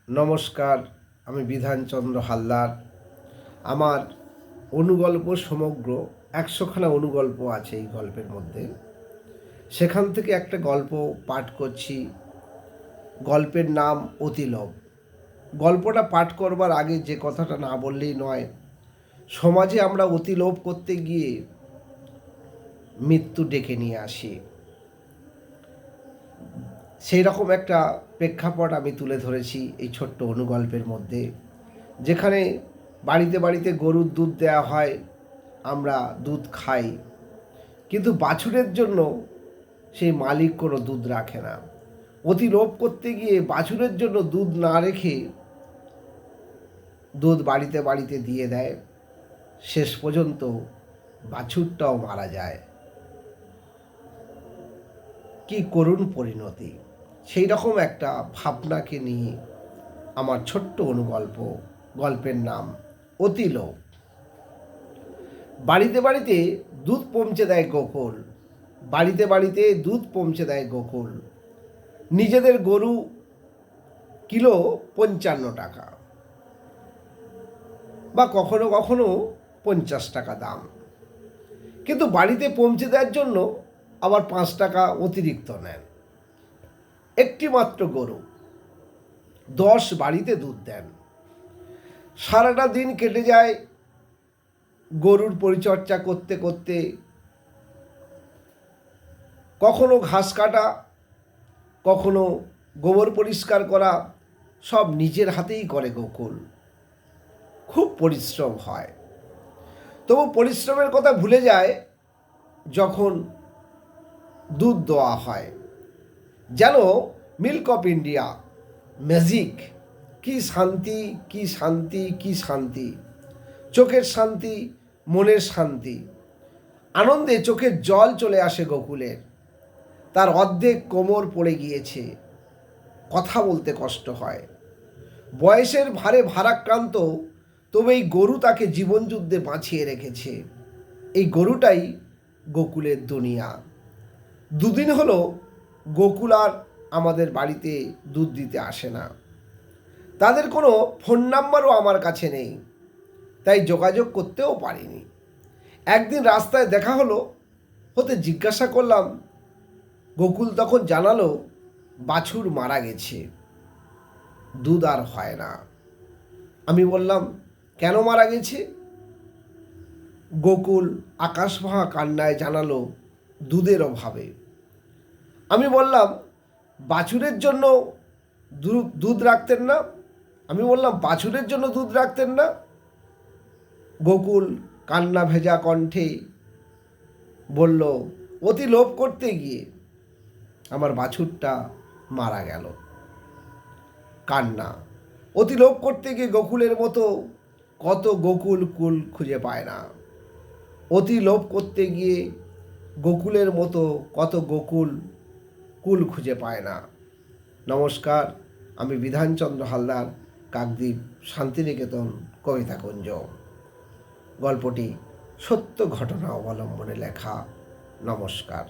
নমস্কার, আমি বিধানচন্দ্র হালদার। আমার অনুগল্প সমগ্র ১০০খানা অনুগল্প আছে এই গল্পের মধ্যে। সেখান থেকে একটা গল্প পাঠ করছি। গল্পের নাম অতিলোভ। গল্পটা পাঠ করবার আগে যে কথাটা না বললেই নয়, সমাজে আমরা অতিলোভ করতে গিয়ে মৃত্যু ডেকে নিয়ে আসি। সেই রকম একটা প্রেক্ষাপট আমি তুলে ধরেছি এই ছোট্ট অনুগল্পের মধ্যে, যেখানে বাড়িতে বাড়িতে গরুর দুধ দেওয়া হয়, আমরা দুধ খাই, কিন্তু বাছুরের জন্য সেই মালিক কোনো দুধ রাখে না। অতি লোভ করতে গিয়ে বাছুরের জন্য দুধ না রেখে দুধ বাড়িতে বাড়িতে দিয়ে দেয়। শেষ পর্যন্ত বাছুরটাও মারা যায়। কি করুণ পরিণতি! সেই রকম একটা ভাবনাকে নিয়ে আমার ছোট্ট অনুগল্প। গল্পের নাম অতিলোভ। বাড়িতে বাড়িতে দুধ পৌঁছে দেয় গোকুল। বাড়িতে বাড়িতে দুধ পৌঁছে দেয় গোকুল। নিজেদের গরু কিলো ৫৫ টাকা বা কখনো কখনো ৫০ টাকা দাম, কিন্তু বাড়িতে পৌঁছে দেওয়ার জন্য আবার ৫ টাকা অতিরিক্ত নেন। একটি মাত্র গরু, ১০ বাড়িতে দুধ দেন। সারাটা দিন কেটে যায় গরুর পরিচর্যা করতে করতে। কখনো ঘাস কাটা, কখনো গোবর পরিষ্কার করা, সব নিজের হাতেই করে গোকুল। খুব পরিশ্রম হয়, তবু পরিশ্রমের কথা ভুলে যায় যখন দুধ দেওয়া হয়। যেন মিল্ক অফ ইন্ডিয়া, ম্যাজিক। কি শান্তি, কি শান্তি, কি শান্তি! চোখের শান্তি, মনের শান্তি। আনন্দে চোখের জল চলে আসে গোকুলের। তার অর্ধেক কোমর পড়ে গিয়েছে, কথা বলতে কষ্ট হয়। বয়সের ভারে ভারাক্রান্ত, তবে এই গরু তাকে জীবনযুদ্ধে বাঁচিয়ে রেখেছে। এই গরুটাই গোকুলের দুনিয়া। দুদিন হলো গোকুল আর আমাদের বাড়িতে দুধ দিতে আসে না। তাদের কোনো ফোন নাম্বারও আমার কাছে নেই, তাই যোগাযোগ করতেও পারিনি। একদিন রাস্তায় দেখা হতে জিজ্ঞাসা করলাম। গোকুল তখন জানালো বাছুর মারা গেছে, দুধ আর হয় না। আমি বললাম, কেন মারা গেছে? গোকুল আকাশ ভাঙা কান্নায় জানালো, দুধের অভাবে। আমি বললাম, বাছুরের জন্য দুধ রাখতেন না? বাছুরের জন্য দুধ রাখতেন না? গোকুল কান্না ভেজা কণ্ঠে বলল, অতি লোভ করতে গিয়ে আমার বাছুরটা মারা গেল। কান্না। অতি লোভ করতে গিয়ে গোকুলের মতো কত গোকুল কুল খুঁজে পায় না। অতি লোভ করতে গিয়ে গোকুলের মতো কত গোকুল কুল খুঁজে পায় না। নমস্কার, আমি বিধানচন্দ্র হালদার, কাকদ্বীপ শান্তিনিকেতন কবিতাকুঞ্জ। গল্পটি সত্য ঘটনা অবলম্বনে লেখা। নমস্কার।